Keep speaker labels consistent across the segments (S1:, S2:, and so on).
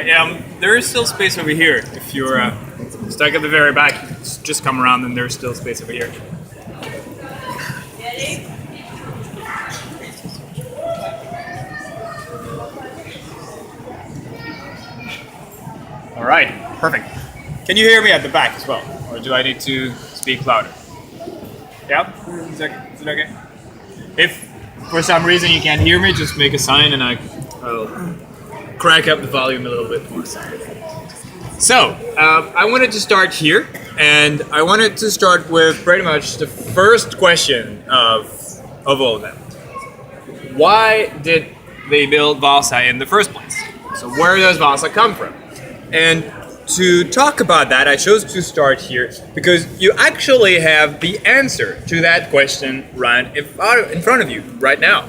S1: right. There is still space over here. If you're stuck at the very back, just come around and there's still space over here. All right, perfect. Can you hear me at the back as well? Or do I need to speak louder? Yeah? Is it okay? If for some reason you can't hear me, just make a sign and I'll crank up the volume a little bit more. So, I wanted to start here, and I wanted to start with pretty much the first question of all of them. Why did they build Vasa in the first place? So where does Vasa come from? And to talk about that, I chose to start here because you actually have the answer to that question right in front of you right now.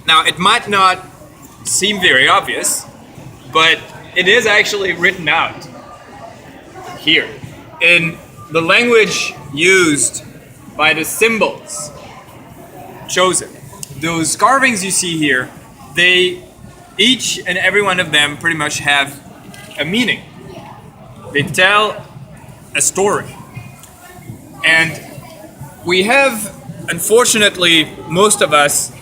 S1: Now, it might not seem very obvious, but it is actually written out here in the language used by the symbols chosen. Those carvings you see here, each and every one of them pretty much have a meaning. They tell a story. And we have, unfortunately, most of us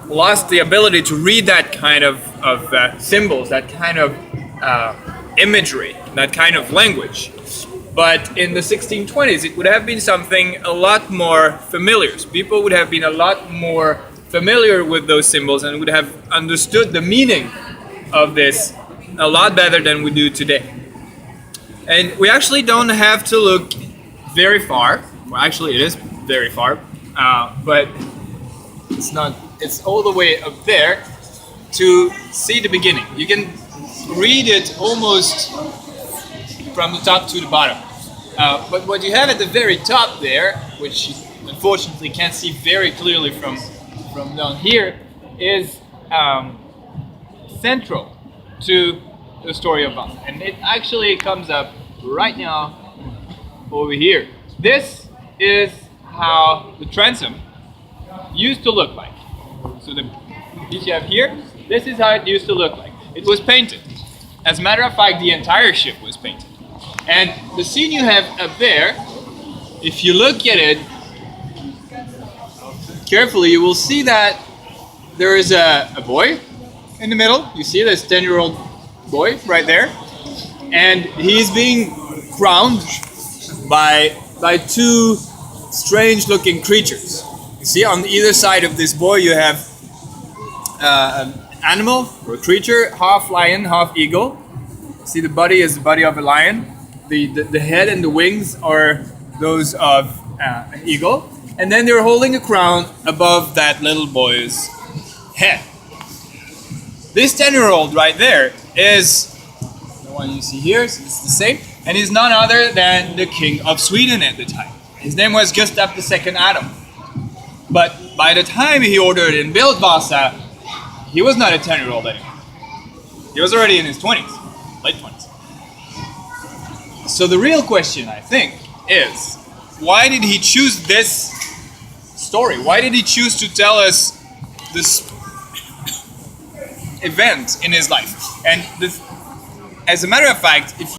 S1: lost the ability to read that kind of symbols, that kind of imagery, that kind of language. But in the 1620s, it would have been something a lot more familiar. So people would have been a lot more familiar with those symbols and would have understood the meaning of this a lot better than we do today. And we actually don't have to look very far. Well, actually, it is very far, but it's all the way up there to see the beginning. You can read it almost from the top to the bottom. But what you have at the very top there, which you unfortunately can't see very clearly from down here, is central to the story of Vasa. And it actually comes up right now over here. This is how the transom used to look like. So the piece you have here, this is how it used to look like. It was painted. As a matter of fact, the entire ship was painted. And the scene you have up there, if you look at it carefully, you will see that there is a boy in the middle. You see this 10-year-old boy right there. And he's being crowned by two strange-looking creatures. You see, on either side of this boy, you have an animal or a creature, half lion, half eagle. See, the body is the body of a lion. The head and the wings are those of an eagle. And then they're holding a crown above that little boy's head. This 10-year-old right there is the one you see here, so it's the same. And he's none other than the king of Sweden at the time. His name was Gustav II Adam. But by the time he ordered and built Vasa, he was not a 10-year-old anymore. He was already in his 20s, late 20s. So the real question, I think, is why did he choose this story? Why did he choose to tell us this event in his life? And as a matter of fact, if